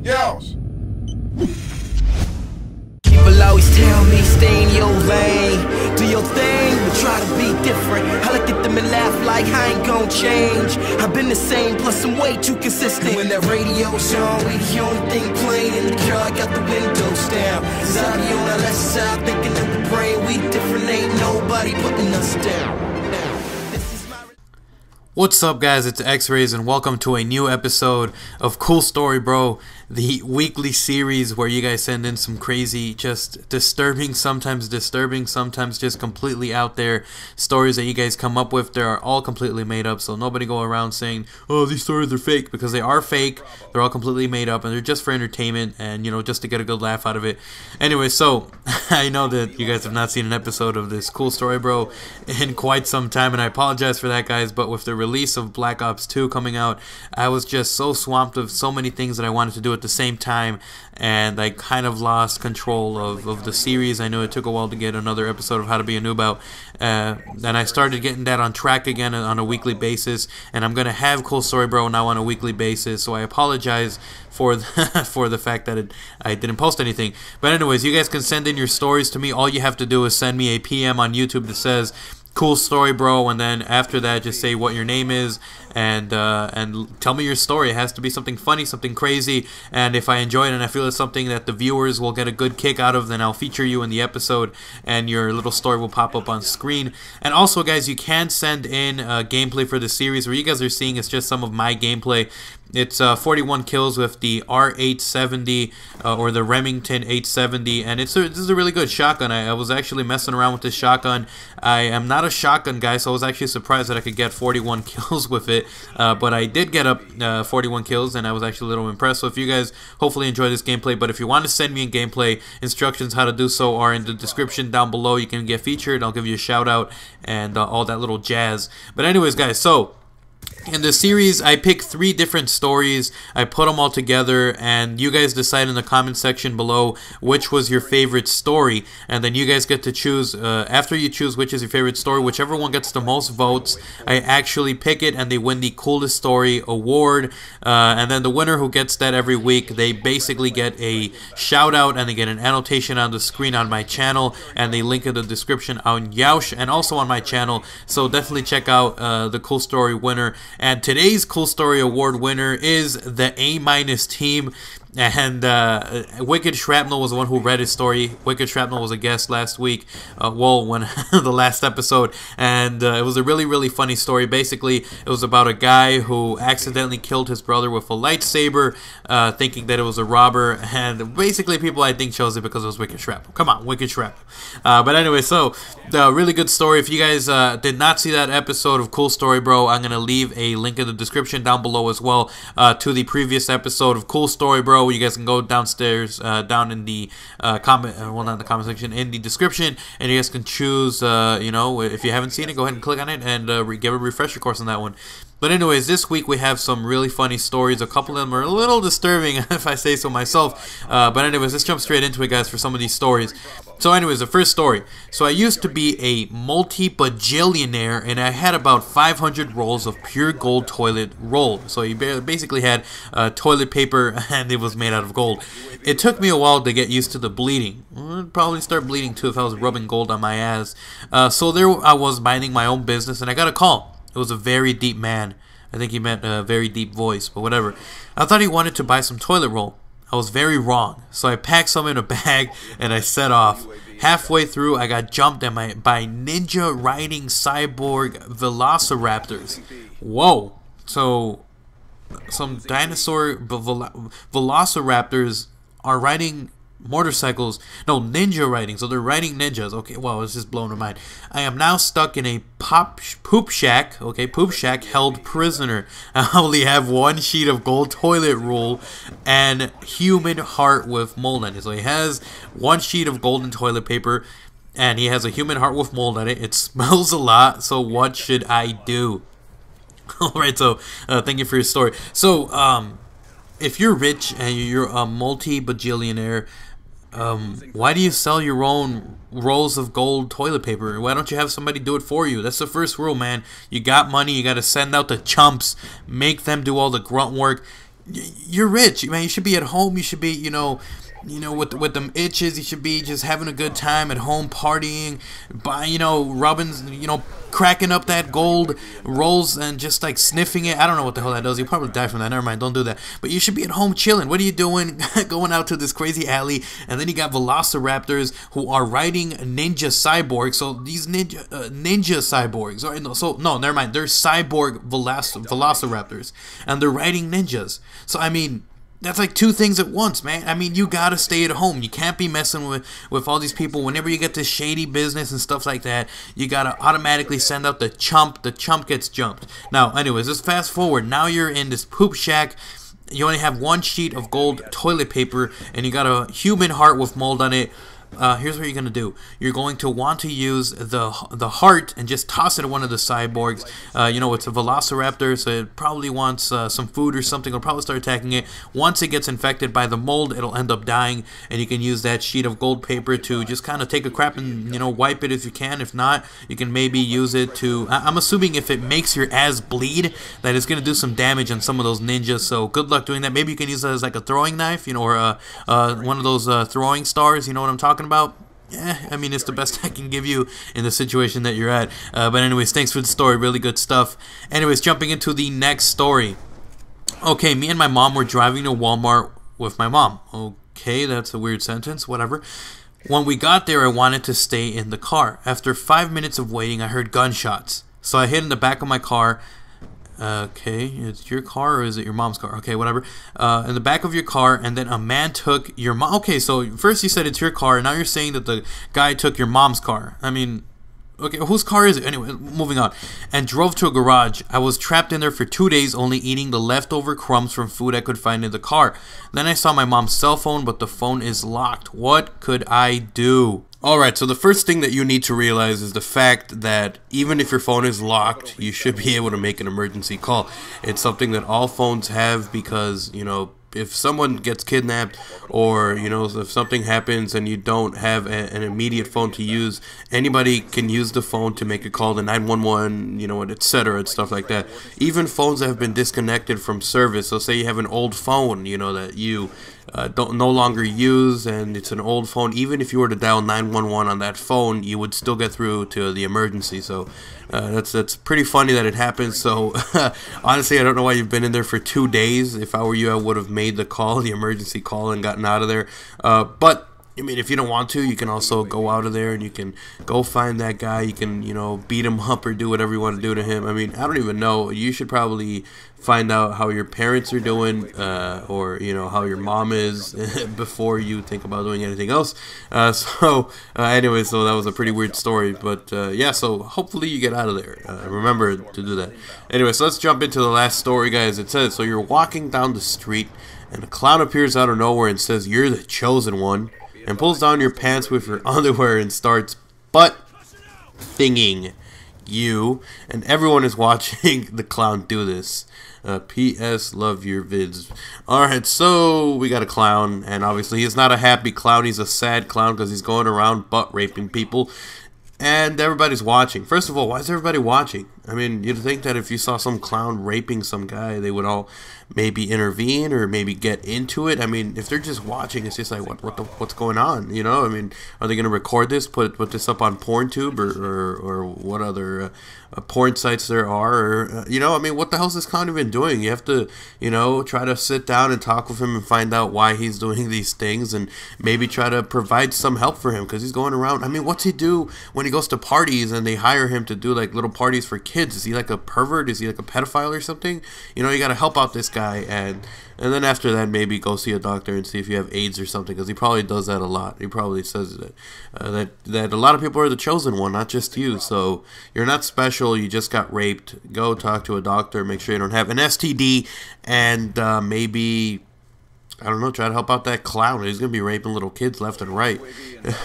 Yeousch! People always tell me stay in your lane, do your thing, but try to be different. I look at them and laugh like I ain't gon' change. I've been the same, plus I'm way too consistent. When that radio's on, we the only thing playing in the car. I got the windows down, 'cause I be on the left side thinking of the brain. We different, ain't nobody putting us down. What's up, guys? It's OGXRAYZ and welcome to a new episode of Cool Story Bro, the weekly series where you guys send in some crazy, just disturbing, sometimes just completely out there stories that you guys come up with. They're all completely made up, so nobody go around saying, oh, these stories are fake, because they are fake. They're all completely made up and they're just for entertainment and, you know, just to get a good laugh out of it. Anyway, so I know that you guys have not seen an episode of this Cool Story Bro in quite some time, and I apologize for that, guys, but with the release of Black Ops 2 coming out, I was just so swamped with so many things that I wanted to do at the same time, and I kind of lost control of the series. I know it took a while to get another episode of How to Be a Noob out, and I started getting that on track again on a weekly basis, and I'm gonna have Cool Story Bro now on a weekly basis, so I apologize for the fact that I didn't post anything. But anyways, you guys can send in your stories to me. All you have to do is send me a PM on YouTube that says Cool Story Bro, and then after that just say what your name is and tell me your story. It has to be something funny, something crazy, and if I enjoy it and I feel it's something that the viewers will get a good kick out of, then I'll feature you in the episode and your little story will pop up on screen. And also, guys, you can send in gameplay for the series. Where you guys are seeing is just some of my gameplay. It's 41 kills with the R870 or the Remington 870, and this is a really good shotgun. I was actually messing around with this shotgun. I am not a shotgun guy, so I was actually surprised that I could get 41 kills with it, but I did get up 41 kills, and I was actually a little impressed. So if you guys hopefully enjoy this gameplay, but if you want to send me a gameplay, instructions how to do so are in the description down below. You can get featured, I'll give you a shout out, and all that little jazz. But anyways, guys, so in the series, I picked 3 different stories. I put them all together, and you guys decide in the comment section below which was your favorite story, and then you guys get to choose. After you choose which is your favorite story, whichever one gets the most votes, I actually pick it, and they win the coolest story award. And then the winner who gets that every week, they basically get a shout out, and they get an annotation on the screen on my channel, and they link in the description on Yeousch and also on my channel. So definitely check out the cool story winner. And today's Cool Story Award winner is the A- team. And Wicked Shrapnel was the one who read his story. Wicked Shrapnel was a guest last week, when the last episode, and it was a really funny story. Basically, it was about a guy who accidentally killed his brother with a lightsaber, thinking that it was a robber, and basically people I think chose it because it was Wicked Shrapnel. Come on, Wicked Shrapnel. But anyway, so the really good story. If you guys did not see that episode of Cool Story Bro, I'm gonna leave a link in the description down below as well to the previous episode of Cool Story Bro. You guys can go downstairs, down in the comment, well, not in the comment section, in the description, and you guys can choose. You know, if you haven't seen it, go ahead and click on it and give a refresher course on that one. But anyways, this week we have some really funny stories. A couple of them are a little disturbing, if I say so myself. But anyways, let's jump straight into it, guys, for some of these stories. So anyways, the first story. So I used to be a multi-bajillionaire, and I had about 500 rolls of pure gold toilet roll. So you basically had toilet paper, and it was made out of gold. It took me a while to get used to the bleeding. I'd probably start bleeding too if I was rubbing gold on my ass. So there I was minding my own business, and I got a call. It was a very deep man. I think he meant a very deep voice, but whatever. I thought he wanted to buy some toilet roll. I was very wrong, so I packed some in a bag and I set off. Halfway through, I got jumped by ninja riding cyborg Velociraptors. Whoa! So some dinosaur Velociraptors are riding motorcycles. No, ninja riding. So they're riding ninjas. Okay, well, it's just blowing my mind. I am now stuck in a poop shack. Okay, poop shack, held prisoner. I only have 1 sheet of gold toilet roll and human heart with mold on it. So he has 1 sheet of golden toilet paper, and he has a human heart with mold on it. It smells a lot. So what should I do? Alright, so thank you for your story. So if you're rich and you're a multi-bajillionaire, why do you sell your own rolls of gold toilet paper? Why don't you have somebody do it for you? That's the first rule, man. You got money, you got to send out the chumps, make them do all the grunt work. You're rich, man. You should be at home. You should be, with them itches. You should be just having a good time at home, partying, rubbing, cracking up that gold rolls and just like sniffing it. I don't know what the hell that does. You probably die from that. Never mind. Don't do that. But you should be at home chilling. What are you doing? Going out to this crazy alley, and then you got Velociraptors who are riding ninja cyborgs. So these ninja cyborgs, never mind. They're cyborg Velociraptors, and they're riding ninjas. So I mean, that's like two things at once, man. I mean, you gotta stay at home. You can't be messing with all these people. Whenever you get this shady business and stuff like that, you gotta automatically send out the chump. The chump gets jumped. Now, anyways, let's fast forward. Now you're in this poop shack. You only have one sheet of gold toilet paper, and you got a human heart with mold on it. Here's what you're going to do. You're going to want to use the heart and just toss it at one of the cyborgs. It's a Velociraptor, so it probably wants some food or something. It'll probably start attacking it. Once it gets infected by the mold, it'll end up dying, and you can use that sheet of gold paper to just kind of take a crap and, wipe it if you can. If not, you can maybe use it to... I'm assuming if it makes your ass bleed, that it's going to do some damage on some of those ninjas, so good luck doing that. Maybe you can use it as like a throwing knife, or one of those throwing stars, you know what I'm talking about? I mean, it's the best I can give you in the situation that you're at. But anyways, thanks for the story. Really good stuff. Anyways, jumping into the next story. Okay, me and my mom were driving to Walmart with my mom. Okay, that's a weird sentence. Whatever. When we got there, I wanted to stay in the car. After 5 minutes of waiting, I heard gunshots. So I hid in the back of my car. Okay, it's your car or is it your mom's car? Okay, whatever. In the back of your car, and then a man took your mom. Okay, so first you said it's your car, and now you're saying that the guy took your mom's car. I mean, okay, whose car is it? Anyway, moving on. And drove to a garage. I was trapped in there for 2 days, only eating the leftover crumbs from food I could find in the car. Then I saw my mom's cell phone, but the phone is locked. What could I do? Alright, so the first thing that you need to realize is the fact that even if your phone is locked, you should be able to make an emergency call. It's something that all phones have because, if someone gets kidnapped or, if something happens and you don't have an immediate phone to use, anybody can use the phone to make a call to 911, etc. and stuff like that. Even phones that have been disconnected from service. So say you have an old phone, that you no longer use, and it's an old phone. Even if you were to dial 911 on that phone, you would still get through to the emergency. So that's pretty funny that it happens. So honestly, I don't know why you've been in there for 2 days. If I were you, I would have made the call, the emergency call, and gotten out of there. But I mean, if you don't want to, you can also go out of there and you can go find that guy. You can, beat him up or do whatever you want to do to him. I mean, I don't even know. You should probably find out how your parents are doing, or, how your mom is before you think about doing anything else. Anyway, so that was a pretty weird story. But, yeah, so hopefully you get out of there. Remember to do that. Anyway, so let's jump into the last story, guys. It says, so you're walking down the street and a clown appears out of nowhere and says, "You're the chosen one," and pulls down your pants with your underwear and starts butt thinging you, and everyone is watching the clown do this. P.S. Love your vids. Alright, so we got a clown, and obviously he's not a happy clown, he's a sad clown because he's going around butt raping people, and everybody's watching. First of all, why is everybody watching? I mean, you'd think that if you saw some clown raping some guy, they would all maybe intervene or maybe get into it. I mean, if they're just watching, it's just like, what's going on? I mean, are they going to record this, put this up on PornTube or what other porn sites there are? Or, I mean, what the hell is this clown even doing? You have to, try to sit down and talk with him and find out why he's doing these things, and maybe try to provide some help for him because he's going around. I mean, what's he do when he goes to parties and they hire him to do like little parties for kids? Is he like a pervert? Is he like a pedophile or something? You got to help out this guy, and then after that, maybe go see a doctor and see if you have AIDS or something, because he probably does that a lot. He probably says that a lot of people are the chosen one, not just you. So you're not special. You just got raped. Go talk to a doctor. Make sure you don't have an STD, and maybe, I don't know, try to help out that clown. He's going to be raping little kids left and right.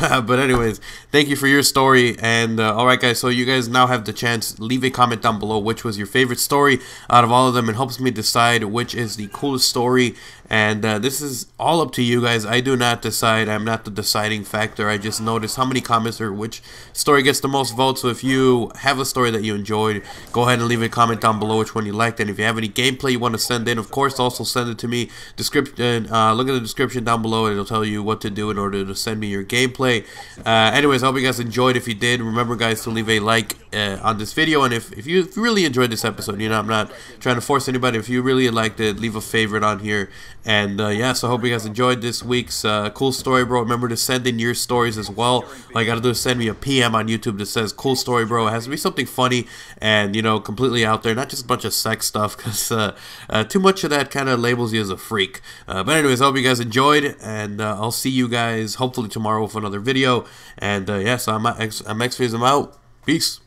But anyways, thank you for your story. And alright guys, so you guys now have the chance. Leave a comment down below which was your favorite story out of all of them. It helps me decide which is the coolest story And this is all up to you guys. I do not decide. I'm not the deciding factor. I just notice how many comments or which story gets the most votes. So if you have a story that you enjoyed, go ahead and leave a comment down below which one you liked. And if you have any gameplay you want to send in, of course, also send it to me. Description. Look at the description down below. It'll tell you what to do in order to send me your gameplay. Anyways, I hope you guys enjoyed. If you did, remember, guys, to leave a like on this video. And if you really enjoyed this episode, you know, I'm not trying to force anybody. If you really liked it, leave a favorite on here. And yeah, so I hope you guys enjoyed this week's cool story, bro. Remember to send in your stories as well. All you gotta do is send me a PM on YouTube that says cool story, bro. It has to be something funny and, you know, completely out there, not just a bunch of sex stuff, because too much of that kind of labels you as a freak. But anyways, I hope you guys enjoyed, and I'll see you guys hopefully tomorrow with another video. And yeah, so I'm out. Peace.